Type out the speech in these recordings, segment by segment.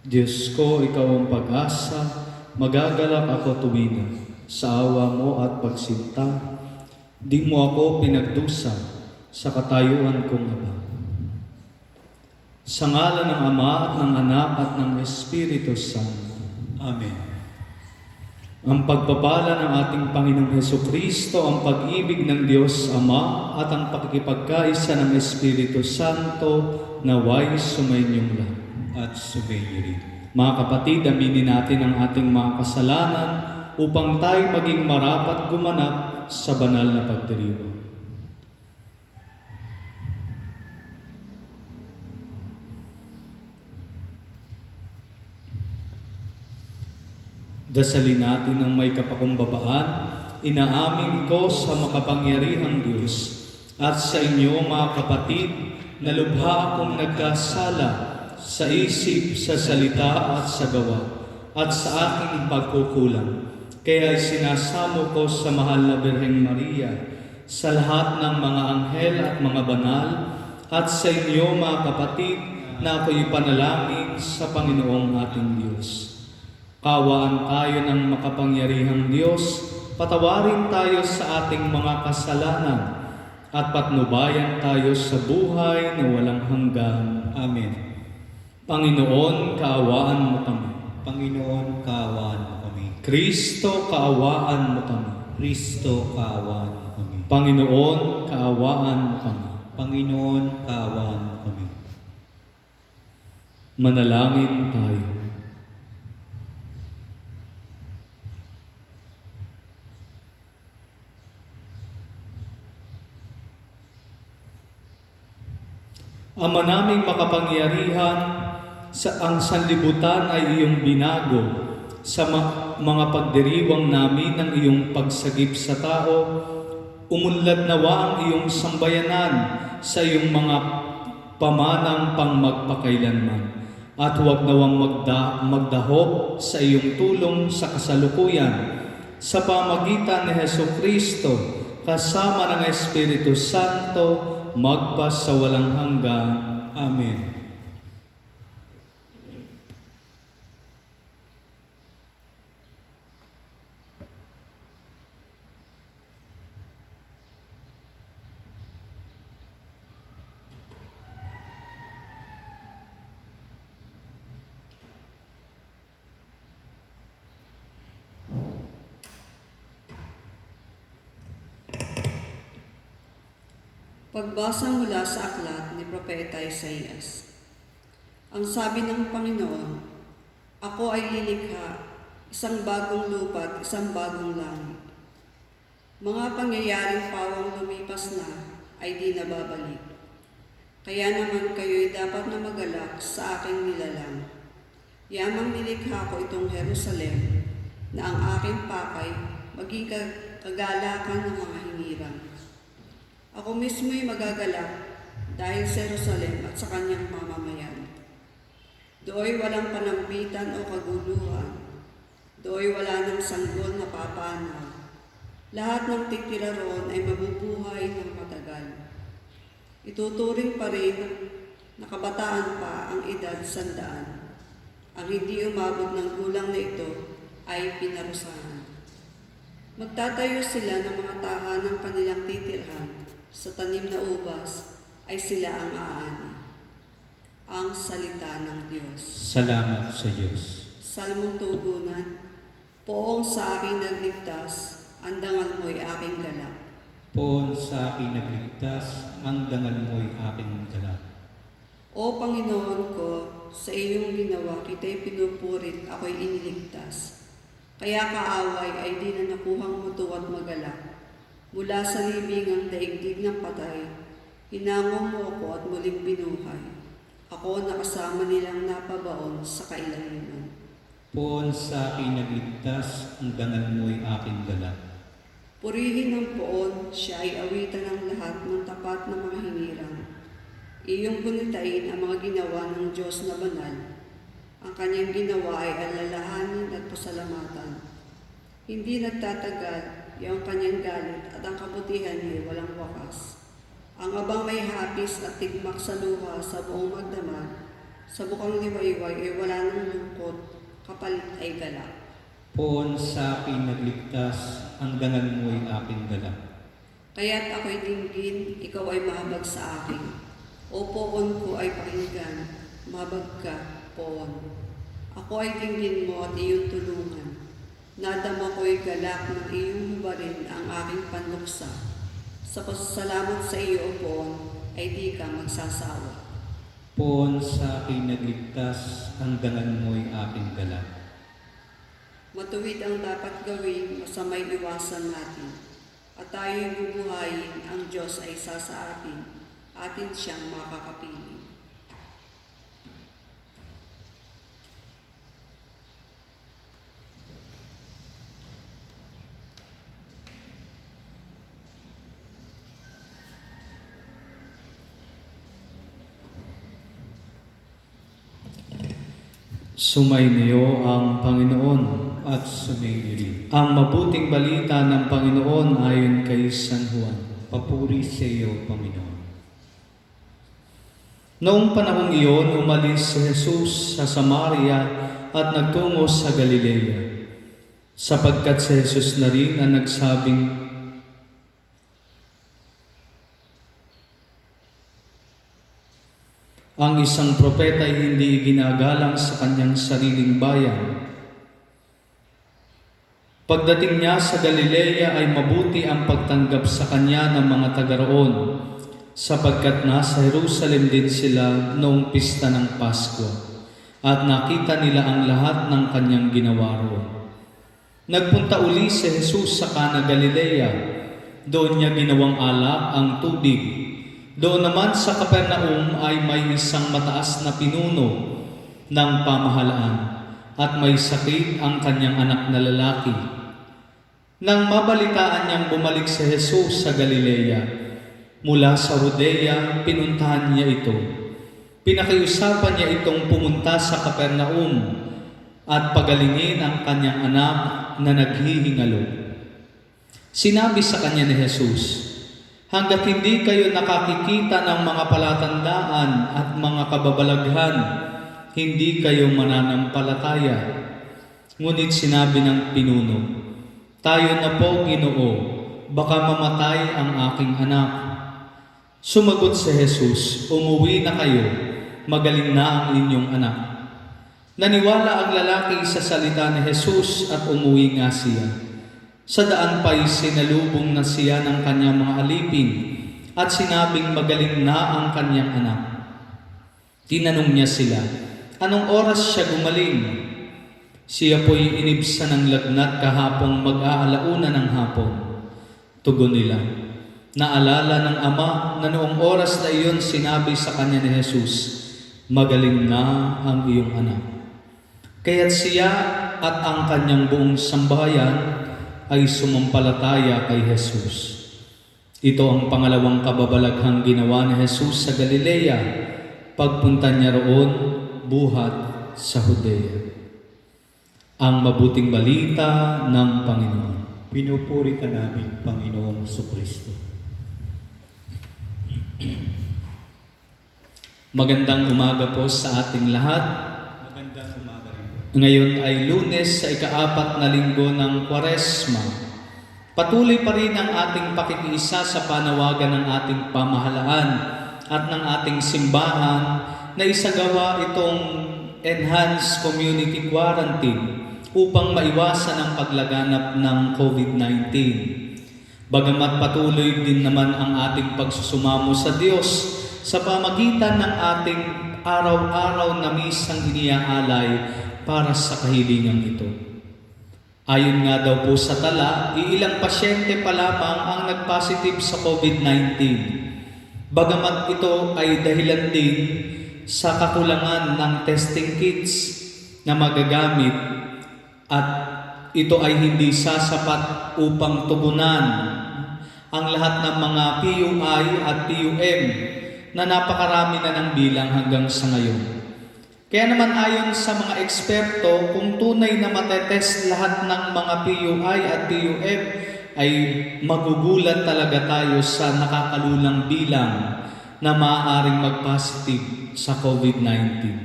Diyos ko, Ikaw ang pag-asa, magagalak ako tuwina sa awa mo at pagsinta. Di mo ako pinagdusa sa katayuan kong Ama. Sa ngalan ng Ama at ng Anak at ng Espiritu Santo. Amen. Ang pagpapala ng ating Panginoong Hesukristo, ang pag-ibig ng Diyos Ama at ang pakikipagkaisa ng Espiritu Santo naway sumainyong lahat. At sumainyo rin. Mga kapatid, aminin natin ang ating mga kasalanan upang tayo maging marapat gumanap sa banal na pagdiriwang. Dasalin natin ang may kapakumbabaan, inaamin ko sa makapangyarihang Diyos at sa inyo mga kapatid na lubha akong nagkasala sa isip, sa salita at sa gawa at sa aking pagkukulang. Kaya sinasamo ko sa mahal na Birheng Maria, sa lahat ng mga anghel at mga banal, at sa inyo mga kapatid na ako'y panalangin sa Panginoong ating Diyos. Kawaan tayo ng makapangyarihang Diyos, patawarin tayo sa ating mga kasalanan, at patnubayan tayo sa buhay na walang hanggan. Amen. Panginoon, kaawaan mo kami. Panginoon, kaawaan mo kami. Kristo, kaawaan mo kami. Kristo, kaawaan mo kami. Panginoon, kaawaan mo kami. Panginoon, kaawaan mo kami. Manalangin tayo. Ama naming makapangyarihan, ang sanlibutan ay iyong binago sa mga pagdiriwang namin ng iyong pagsagip sa tao. Umunlad nawa ang iyong sambayanan sa iyong mga pamanang pang magpakailanman. At huwag nawang magdahop sa iyong tulong sa kasalukuyan. Sa pamagitan ni Hesukristo, kasama ng Espiritu Santo, magpa sa walang hanggan. Amen. Pagbasa mula sa aklat ni Propeta Isaías. Ang sabi ng Panginoon, ako ay lilikha, isang bagong lupa at isang bagong langit. Mga pangyayaring pawang lumipas na ay di nababalik. Kaya naman kayo'y dapat na magalak sa aking nilalang. Yamang nilikha ko itong Jerusalem na ang aking pakay maging kagalakan ng mga hinirang. Ako mismo'y magagalak dahil sa Jerusalem at sa kanyang mamamayan. Dooy walang panambitan o kaguluhan. Dooy wala ng sanggol na papanaw. Lahat ng titira roon ay mabubuhay ng matagal. Ituturing pa rin na kabataan pa ang edad 100. Ang hindi umabot ng gulang na ito ay pinarusahan. Magtatayo sila ng mga tahanang kanilang titirhan. Sa tanim na ubas ay sila ang aani. Ang salita ng Diyos. Salamat sa Diyos. Salmong tugunan, poong sa akin nagligtas, ang dangal mo'y aking galak. Poon sa akin nagligtas, ang dangal mo'y aking galak. O Panginoon ko, sa iyong ginawa kita'y pinupurit, ako'y iniligtas. Kaya kaaway ay di na nakuhang mutuwat magalak. Mula sa libingang daigdig ng patay, hinango mo ako at muling binuhay. Ako nakasama nilang napabaon sa kailangan. Poon sa akin nagligtas, ang dangal mo'y aking galak. Purihin ng poon, siya ay awitan ng lahat ng tapat na mga hinirang. Iyong gunitain ang mga ginawa ng Diyos na banal. Ang kanyang ginawa ay alalahanin at pasalamatan. Hindi nagtatagal yung kanyang galit at ang kabutihan niya walang wakas. Ang abang may hapis at tigmak sa luha sa buong magdamag Sa bukang liwayway ay wala nang lungkot, kapalit ay galak. Poon sa aking nagligtas, ang dangal mo ay aking dala. Kaya't ako'y dinggin, ikaw ay mahabag sa akin. O poon ko ay pakinggan, mahabag ka, poon. Ako ay dinggin mo at iyong tulungan. Nadama ko'y galak ng iyong hubarin ang aking panluksa. Sa pasasalamat sa iyo, O poon, ay di ka magsasawa. Poon sa aking nagligtas, ang dangal mo ay aking dala. Matuwid ang dapat gawin, masamay iwasan natin. At tayo'y bubuhayin, ang Diyos ay isa sa atin siyang makakapili. Sumainyo ang Panginoon. At sumainyo Ang mabuting balita ng Panginoon ayon kay San Juan. Papuri sa iyo, Panginoon. Noong panahong iyon, umalis si Jesus sa Samaria at nagtungo sa Galilea, sapagkat si Jesus na rin ang nagsabing, ang isang propeta ay hindi ginagalang sa kanyang sariling bayan. Pagdating niya sa Galilea ay mabuti ang pagtanggap sa kanya ng mga taga roon, sapagkat nasa Jerusalem din sila noong pista ng Pasko, at nakita nila ang lahat ng kanyang ginawa roon. Nagpunta uli si Jesus sa Cana Galilea, doon niya ginawang alak ang tubig. Doon naman sa Capernaum ay may isang mataas na pinuno ng pamahalaan, at may sakit ang kanyang anak na lalaki. Nang mabalitaan niyang bumalik si Jesus sa Galilea, mula sa Judea, pinuntahan niya ito. Pinakiusapan niya itong pumunta sa Capernaum at pagalingin ang kanyang anak na naghihingalo. Sinabi sa kanya ni Jesus, hanggat hindi kayo nakakikita ng mga palatandaan at mga kababalaghan, hindi kayo mananampalataya. Ngunit sinabi ng pinuno, tayo na po, Ginoo, baka mamatay ang aking anak. Sumagot si Jesus, umuwi na kayo, magaling na ang inyong anak. Naniwala ang lalaki sa salita ni Jesus at umuwi nga siya. Sa daan pa'y sinalubong na siya ng kanyang mga alipin at sinabing magaling na ang kanyang anak. Tinanong niya sila, anong oras siya gumaling? Siya po'y inibsa ng lagnat kahapong mag-aalauna ng hapon. Tugon nila, naalala ng ama na noong oras na iyon sinabi sa kanya ni Jesus, magaling na ang iyong anak. Kaya't siya at ang kanyang buong sambahayan ay sumampalataya kay Jesus. Ito ang pangalawang kababalaghang ginawa ni Jesus sa Galilea, pagpunta niya roon, buhat sa Judea. Ang mabuting balita ng Panginoon. Pinupuri ka namin, Panginoong Jesucristo. Magandang umaga po sa ating lahat. Magandang umaga rin. Ngayon ay Lunes sa ika-4 na linggo ng Kwaresma. Patuloy pa rin ang ating pakikiisa sa panawagan ng ating pamahalaan at ng ating simbahan na isagawa itong enhanced community quarantine upang maiwasan ang paglaganap ng COVID-19. Bagamat patuloy din naman ang ating pagsusumamo sa Diyos sa pamagitan ng ating araw-araw na misang iniaalay para sa kahilingang ito. Ayon nga daw po sa tala, iilang pasyente pa lamang ang nagpositive sa COVID-19. Bagamat ito ay dahilan din sa kakulangan ng testing kits na magagamit at ito ay hindi sasapat upang tugunan ang lahat ng mga PUI at PUM na napakarami na ng bilang hanggang sa ngayon. Kaya naman ayon sa mga eksperto, kung tunay na matetest lahat ng mga PUI at PUM, ay magugulat talaga tayo sa nakakalulang bilang na maaaring mag-positive sa COVID-19.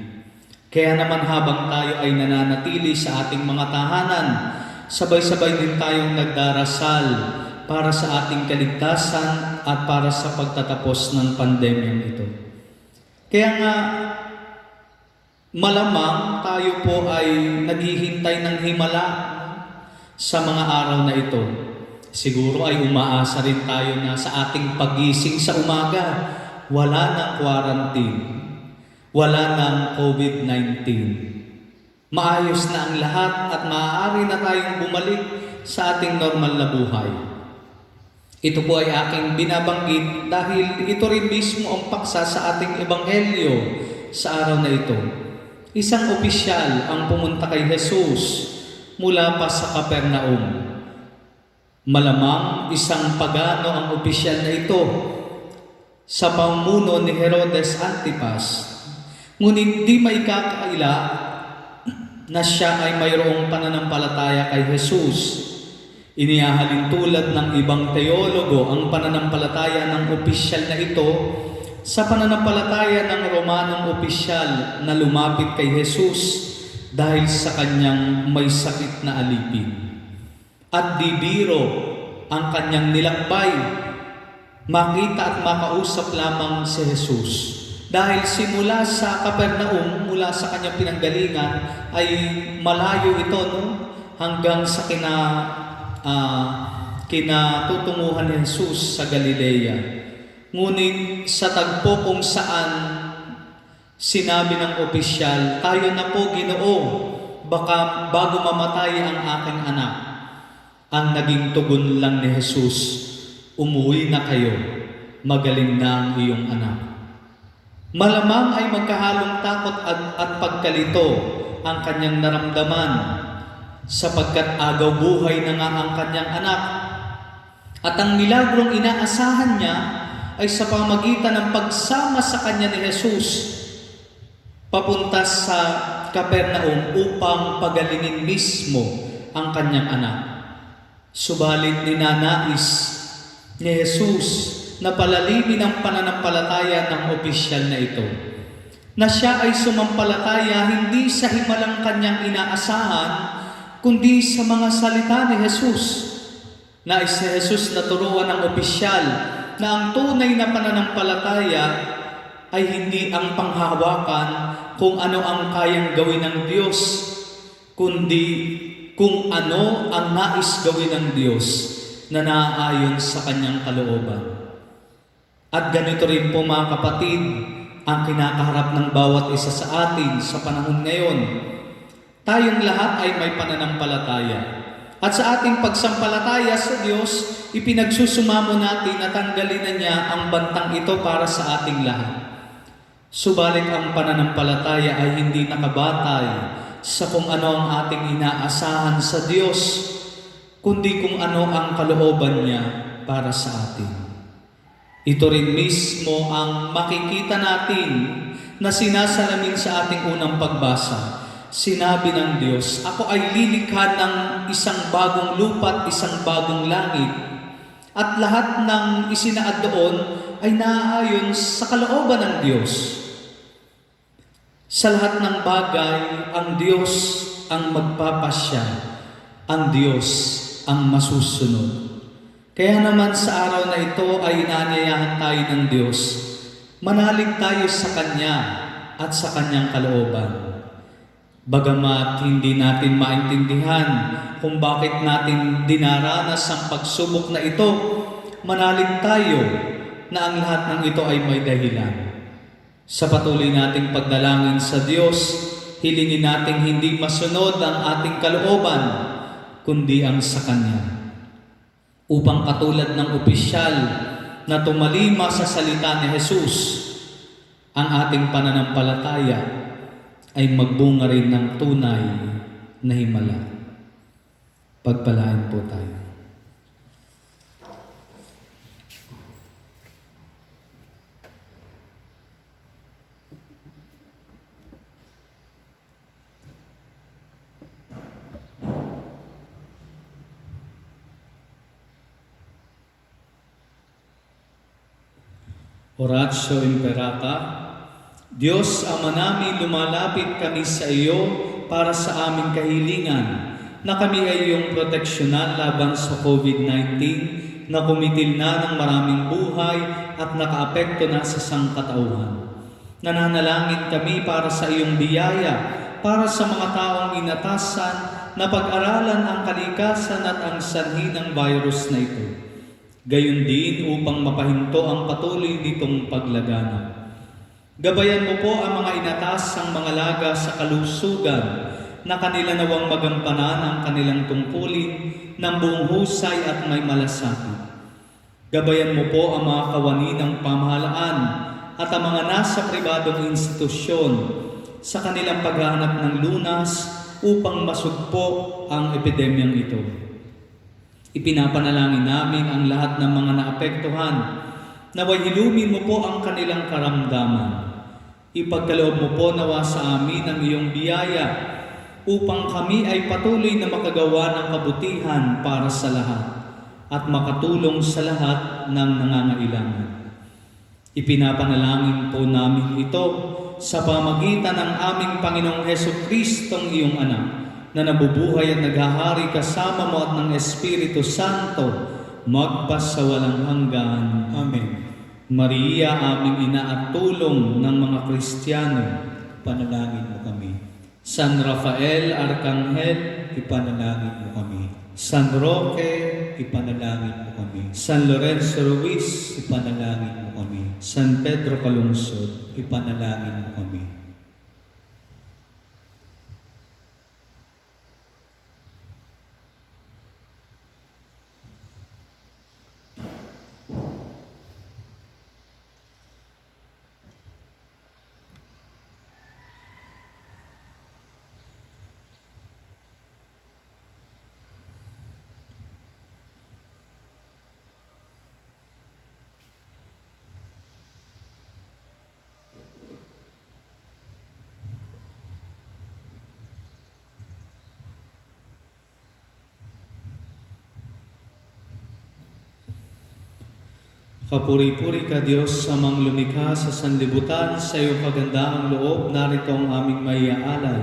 Kaya naman habang tayo ay nananatili sa ating mga tahanan, sabay-sabay din tayong nagdarasal para sa ating kaligtasan at para sa pagtatapos ng pandemyang ito. Kaya nga, malamang tayo po ay naghihintay ng himala sa mga araw na ito. Siguro ay umaasa rin tayo na sa ating pagising sa umaga, wala ng quarantine, wala ng COVID-19. Maayos na ang lahat at maaari na tayong bumalik sa ating normal na buhay. Ito po ay aking binabanggit dahil ito rin mismo ang paksa sa ating ebanghelyo sa araw na ito. Isang opisyal ang pumunta kay Jesus mula pa sa Capernaum. Malamang isang pagano ang opisyal na ito sa pamumuno ni Herodes Antipas. Ngunit di maikakaila na siya ay mayroong pananampalataya kay Jesus. Inihahalin tulad ng ibang teologo ang pananampalataya ng opisyal na ito sa pananampalataya ng Romanong opisyal na lumapit kay Jesus dahil sa kanyang may sakit na alipin. At di biro ang kanyang nilakbay, makita at makausap lamang si Jesus. Dahil simula sa Capernaum, mula sa kanyang pinanggalingan, ay malayo ito hanggang sa kinatutunguhan ni Jesus sa Galilea. Ngunit sa tagpo kung saan sinabi ng opisyal, tayo na po Ginoo, baka bago mamatay ang aking anak. Ang naging tugon lang ni Jesus, umuwi na kayo, magaling na ang iyong anak. Malamang ay magkahalong takot at pagkalito ang kanyang naramdaman sapagkat agaw buhay na nga ang kanyang anak. At ang milagrong inaasahan niya ay sa pamamagitan ng pagsama sa kanya ni Jesus papunta sa Capernaum upang pagalingin mismo ang kanyang anak. Subalit ninanais ni Jesus na palalimin ang pananampalataya ng opisyal na ito, na siya ay sumampalataya hindi sa himalang kanyang inaasahan, kundi sa mga salita ni Jesus. Nais ni Jesus na turuan ng opisyal na ang tunay na pananampalataya ay hindi ang panghawakan kung ano ang kayang gawin ng Diyos, kundi kung ano ang nais gawin ng Diyos na naaayon sa kanyang kalooban. At ganito rin po mga kapatid, ang kinakaharap ng bawat isa sa atin sa panahon ngayon. Tayong lahat ay may pananampalataya. At sa ating pagsampalataya sa Diyos, ipinagsusumamo natin na tanggalin na niya ang bantang ito para sa ating lahat. Subalit ang pananampalataya ay hindi nakabatay sa kung ano ang ating inaasahan sa Diyos, kundi kung ano ang kalooban niya para sa atin. Ito rin mismo ang makikita natin na sinasalamin sa ating unang pagbasa. Sinabi ng Diyos, ako ay lilikha ng isang bagong lupa at isang bagong langit, at lahat ng isinaad doon ay naaayon sa kalooban ng Diyos. Sa lahat ng bagay, ang Diyos ang magpapasya, ang Diyos ang masusunod. Kaya naman sa araw na ito ay inaanyayahan tayo ng Diyos. Manalig tayo sa Kanya at sa Kanyang kalooban. Bagamat hindi natin maintindihan kung bakit natin dinaranas ang pagsubok na ito, manalig tayo na ang lahat ng ito ay may dahilan. Sa patuloy nating pagdalangin sa Diyos, hilingin nating hindi masunod ang ating kalooban, kundi ang sa Kanya. Upang katulad ng opisyal na tumalima sa salita ni Jesus, ang ating pananampalataya ay magbunga rin ng tunay na himala. Pagpalain po tayo. Oratio Imperata, Diyos Ama namin, lumalapit kami sa iyo para sa aming kahilingan na kami ay iyong proteksyonan laban sa COVID-19 na kumitil na ng maraming buhay at nakaapekto na sa sangkatauhan. Nananalangin kami para sa iyong biyaya, para sa mga taong inatasan na pag-aralan ang kalikasan at ang sanhi ng virus na ito. Gayon din upang mapahinto ang patuloy nitong paglaganap. Gabayan mo po ang mga inatasang mga laga sa kalusugan na kanila nawang magampanan ang kanilang tungkulin ng buong husay at may malasakit. Gabayan mo po ang mga kawani ng pamahalaan at ang mga nasa pribadong institusyon sa kanilang paghahanap ng lunas upang masugpo ang epidemyang ito. Ipinapanalangin namin ang lahat ng mga naapektuhan. Naway ilumin mo po ang kanilang karamdaman. Ipagkaloob mo po nawa sa amin ang iyong biyaya upang kami ay patuloy na makagawa ng kabutihan para sa lahat at makatulong sa lahat ng nangangailangan. Ipinapanalangin po namin ito sa pamagitan ng aming Panginoong Hesukristo, iyong anak, na nabubuhay at naghahari kasama mo at ng Espiritu Santo, magpasawalang hanggan. Amen. Maria, aming ina at tulong ng mga Kristiyano, Panalangin mo kami. San Rafael, Arkanghel, Ipanalangin mo kami. San Roque, Ipanalangin mo kami. San Lorenzo Ruiz, Ipanalangin mo kami. San Pedro Calungsod. Ipanalangin mo kami. Kapuri-puri ka Diyos sa mga lumikha sa sanlibutan, sa iyong kagandahang loob, narito ang aming maiaalay.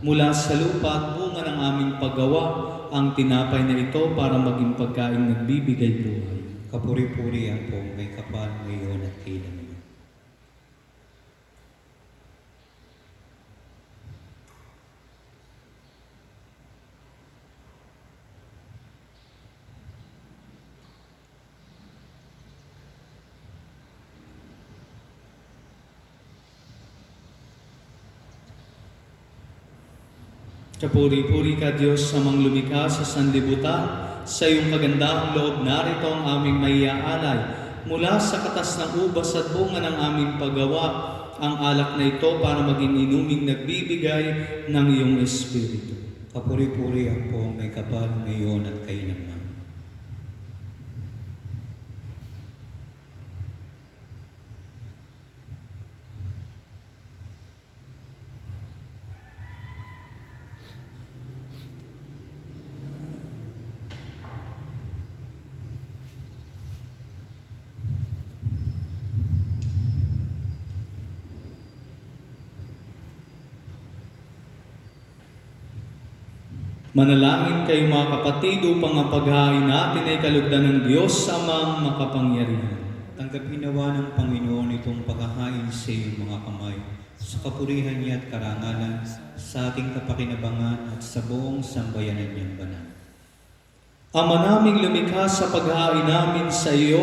Mula sa lupa at bunga ng aming paggawa, ang tinapay na ito para maging pagkain nagbibigay buhay. Kapuri-puri ang pong may kapal ngayon at kailanman. Kapuri-puri ka Diyos sa mga lumikha sa sanlibutan, sa iyong kagandahang loob, narito ang aming maiaalay. Mula sa katas ng ubas at bunga ng aming paggawa, ang alak na ito para maging inuming nagbibigay ng iyong Espiritu. Kapuri-puri ang pong may kapal ngayon at kailanman. Manalangin kayo mga kapatid upang ang paghahain natin ay kalugdan ng Diyos Amang makapangyarihan. Tanggapin nawa ng Panginoon itong paghahain sa iyong mga kamay, sa kapurihan niya at karangalan, sa ating kapakinabangan at sa buong sambayanan niyang banal. Ama naming lumikha, sa paghahain namin sa iyo,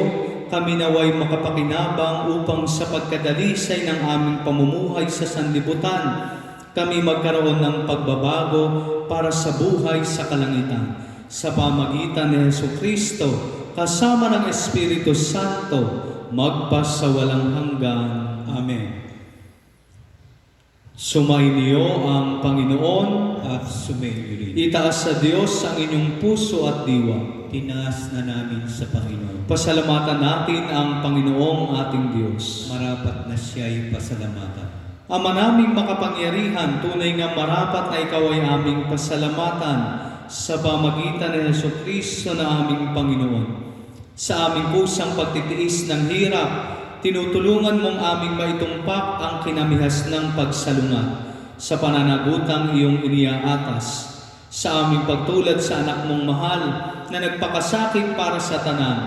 kami naway makapakinabang upang sa pagkadalisay ng aming pamumuhay sa sanlibutan, kami magkaroon ng pagbabago para sa buhay sa kalangitan. Sa pamagitan ni Hesukristo, kasama ng Espiritu Santo, magpasawalang hanggan. Amen. Sumainyo ang Panginoon, At sumainyo rin. itaas sa Diyos ang inyong puso at diwa. Tinaas na namin sa Panginoon. Pasalamatan natin ang Panginoong ating Diyos. Marapat na siya'y pasalamatan. Ama naming makapangyarihan, tunay nga marapat na ikaw ay aming pasalamatan sa pamagitan ni Hesukristo na aming Panginoon. Sa aming pusang pagtitiis ng hirap, tinutulungan mong aming maitumpak ang kinamihas ng pagsalungat sa pananagutang iyong iniaatas sa aming pagtulad sa anak mong mahal na nagpakasakit para sa tanan,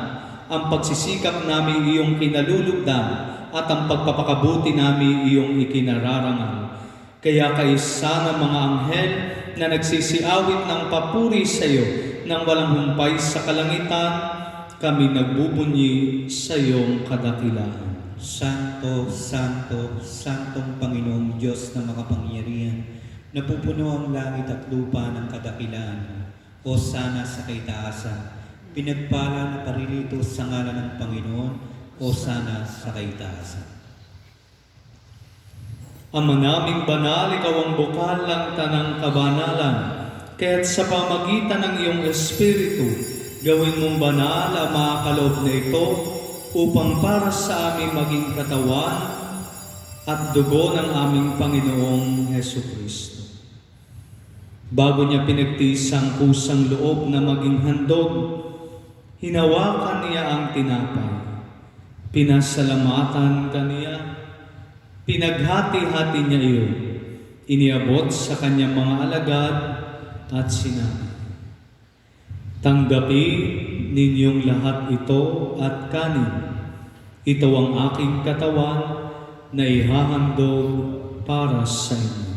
ang pagsisikap namin iyong kinalulugdan at ang pagpapakabuti namin iyong ikinararangal. Kaya kaisa ng mga anghel na nagsisiawit ng papuri sa iyo nang walang humpay sa kalangitan, kami nagbubunyi sa iyong kadakilaan. Santo, Santo, Santong Panginoong Diyos na makapangyarihan, napupuno ang langit at lupa ng kadakilaan. O sana sa kaitaasan, pinagpala na paririto sa ngalan ng Panginoon, o sana sa kaitaasan. Ama naming banal, ikaw ang bukal ng tanang kabanalan, kaya't sa pamagitan ng iyong Espiritu, gawin mong banal ang mga kaloob na ito upang para sa amin maging katawan at dugo ng aming Panginoong Hesukristo. Bago niya pinagtiis ang kusang loob na maging handog, hinawakan niya ang tinapay, pinasalamatan kaniya, pinaghati-hati niya iyon, iniabot sa kanyang mga alagad at sinabi, "Tanggapin ninyong lahat ito at kanin. Ito ang aking katawan na ihahandog para sa inyo."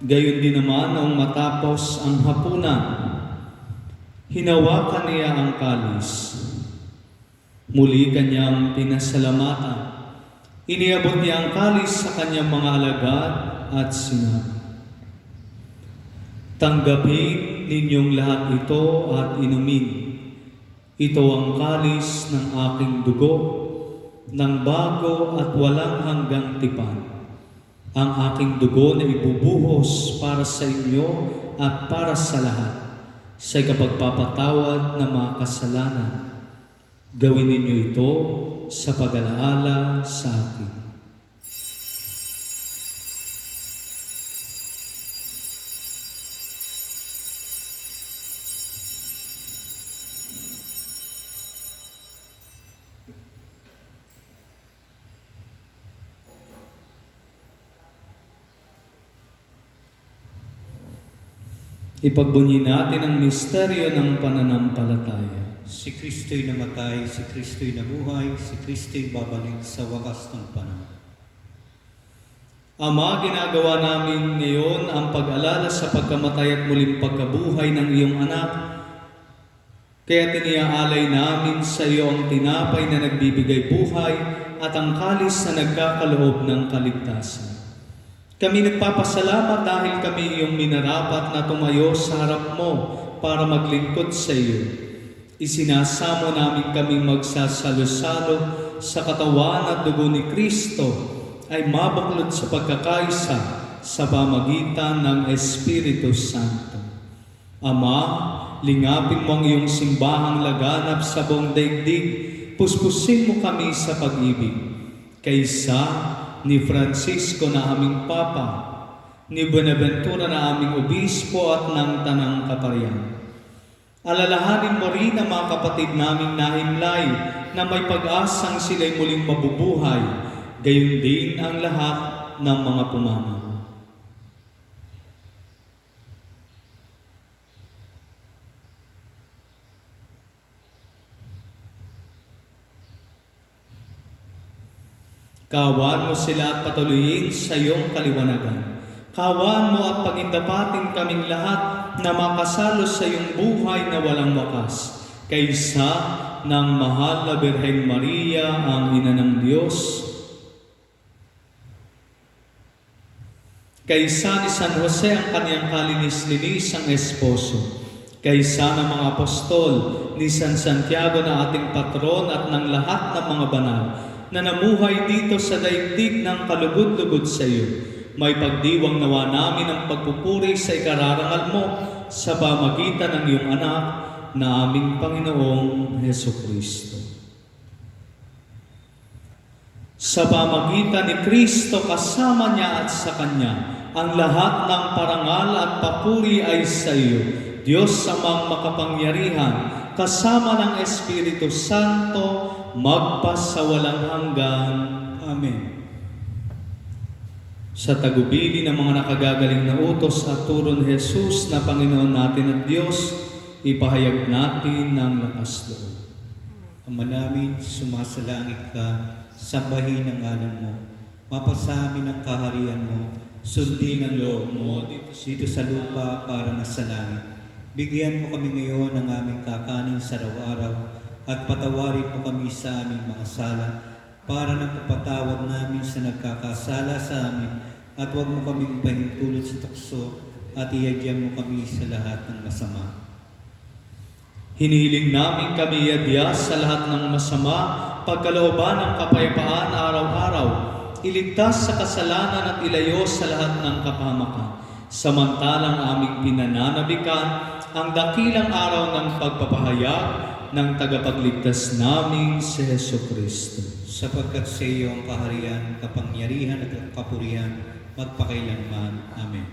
Gayon din naman noong matapos ang hapunan, hinawakan niya ang kalis. Muli kanyang pinasalamatan. Iniabot niya ang kalis sa kanyang mga alagad at sinabi, "Tanggapin ninyong lahat ito at inumin. Ito ang kalis ng aking dugo, ng bago at walang hanggang tipan. Ang aking dugo na ibubuhos para sa inyo at para sa lahat, sa ikapagpapatawad ng mga kasalanan. Gawin ninyo ito sa pag-alaala sa akin." Ipagbunyi natin ang misteryo ng pananampalataya. Si Kristo'y namatay, si Kristo'y nabuhay, si Kristo'y babalik sa wakas ng panahon. Ama, ginagawa namin ngayon ang pag-alala sa pagkamatay at muling pagkabuhay ng iyong anak. Kaya tiniaalay namin sa iyo ang tinapay na nagbibigay buhay at ang kalis na nagkakaloob ng kaligtasan. Kami nagpapasalamat dahil kami iyong minarapat na tumayo sa harap mo para maglingkod sa iyo. Isinasamo namin kaming magsasalo-salo sa katawan at dugo ni Kristo ay mabuklod sa pagkakaisa sa pamagitan ng Espiritu Santo. Ama, lingapin mo ang iyong simbahang laganap sa buong daigdig, puspusin mo kami sa pag-ibig. Kaysa ni Francisco na aming Papa, ni Buenaventura na aming Obispo at ng Tanang Kaparian. Alalahanin mo rin ang mga kapatid naming nahimlay na may pag-asang sila'y muling mabubuhay, gayon din ang lahat ng mga pumanaw. Kawan mo sila at patuloyin sa iyong kaliwanagan. Kawan mo at pagindapatin kaming lahat na makasalo sa iyong buhay na walang wakas. Kaysa ng mahal na Birheng Maria, ang Ina ng Diyos. Kaysa ni San Jose, ang kanyang kalinis-linis ang esposo. Kaysa ng mga apostol, ni San Santiago na ating patron at ng lahat ng mga banal, na namuhay dito sa daigdig ng kalugod-lugod sa iyo. May pagdiwang nawa namin ang pagpupuri sa ikararangal mo sa pamagitan ng iyong anak na aming Panginoong Hesukristo. Sa pamagitan ni Kristo kasama niya at sa Kanya, ang lahat ng parangal at papuri ay sa iyo, Diyos amang makapangyarihan, kasama ng Espiritu Santo, magpasawalang hanggan. Amen. Sa tagubili ng mga nakagagaling na utos at turo ni Jesus na Panginoon natin at Diyos, ipahayag natin ng lakas loob. Ama namin, sumasalangit ka, sambahin ang ngalan mo. Mapasa amin ang kaharian mo, sundin ang loob mo dito sa lupa para na sa langit. Bigyan mo kami ngayon ng aming kakanin sa araw-araw at patawarin mo kami sa aming mga sala para na papatawad namin sa nagkakasala sa amin at huwag mo kaming pahintulot sa tukso at ihadyan mo kami sa lahat ng masama. Hinihiling namin kami yadya sa lahat ng masama, pagkalooban ng kapayapaan araw-araw, iligtas sa kasalanan at ilayo sa lahat ng kapahamakan. Samantalang aming pinananabikan ang dakilang araw ng pagpapahayag ng tagapagligtas naming si Hesus Kristo. Sapagkat sa iyo ang kaharian, kapangyarihan at kapurihan, magpakailanman. Amen.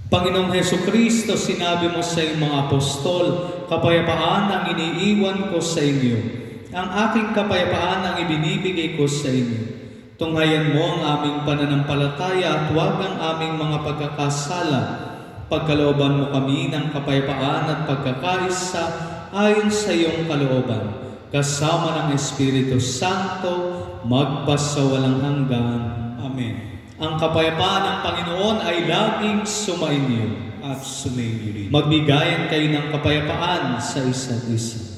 Panginoong Hesus Kristo, sinabi mo sa iyong mga apostol, kapayapaan ang iniiwan ko sa inyo. Ang aking kapayapaan ang ibinibigay ko sa inyo. Tunghayan mo ang aming pananampalataya at huwag ang aming mga pagkakasala. Pagkalooban mo kami ng kapayapaan at pagkakaisa ayon sa iyong kalooban. Kasama ng Espiritu Santo, magpasawalang hanggan. Amen. Ang kapayapaan ng Panginoon ay laging sumainyo. At sumainyo rin. Magbigayan kayo ng kapayapaan sa isa't isa.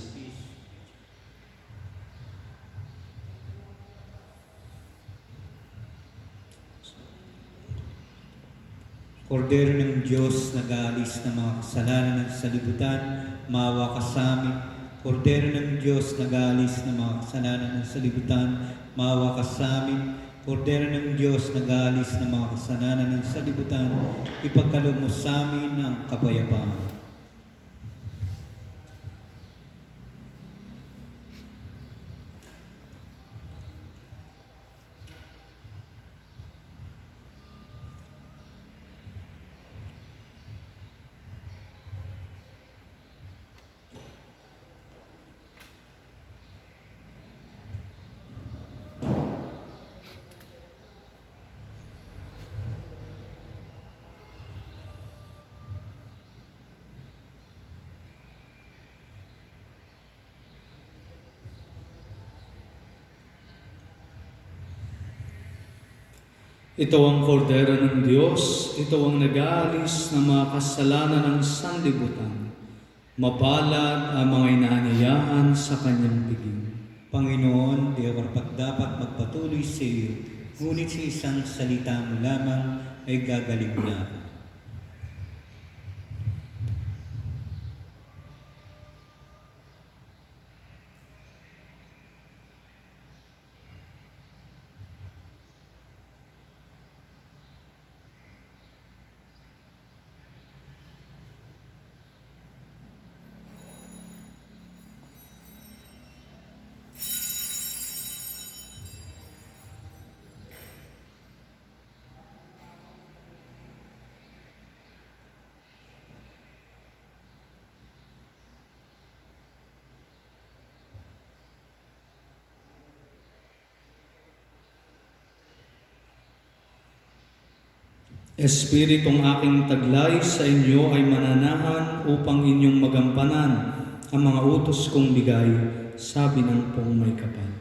Kordero ng Diyos, nag-aalis ng mga kasalanan ng salibutan, maawa ka sa amin. Kordero ng Diyos, nag-aalis ng mga kasalanan ng salibutan, maawa ka sa amin. Kordero ng Diyos, nag-aalis ng mga kasalanan ng salibutan, ipagkaloob mo sa amin ang kapayapaan. Ito ang kordero ng Diyos, ito ang nag-aalis ng mga kasalanan ng sanlibutan. Mapalad ang mga inaanyayahan sa kanyang piging. Panginoon, di ako dapat magpatuloy sa iyo, ngunit sa isang salita mo lamang ay gagaling na ako. Espiritong aking taglay sa inyo ay mananahan upang inyong magampanan ang mga utos kong bigay, sabi ng pong may kapal.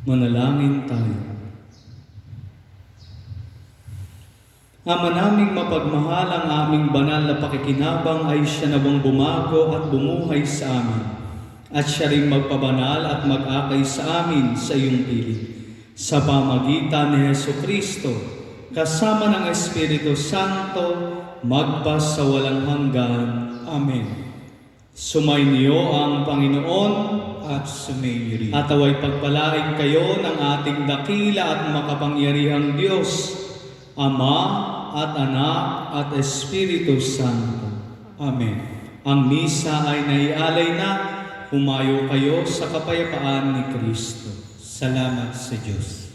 Manalangin tayo. Ama naming mapagmahal, ang aming banal na pakikinabang ay siya nawang bumago at bumuhay sa amin. At siya rin magpabanal at mag-akay sa amin sa iyong piling. Sa pamagitan ni Jesucristo, kasama ng Espiritu Santo, magpas sa walang hanggan. Amen. Sumainyo ang Panginoon At sumainyo rin. at away pagpalain kayo ng ating dakila at makapangyarihang Diyos, Ama at Anak at Espiritu Santo. Amen. Ang misa ay naialay na. Humayo kayo sa kapayapaan ni Kristo. Salamat sa Diyos.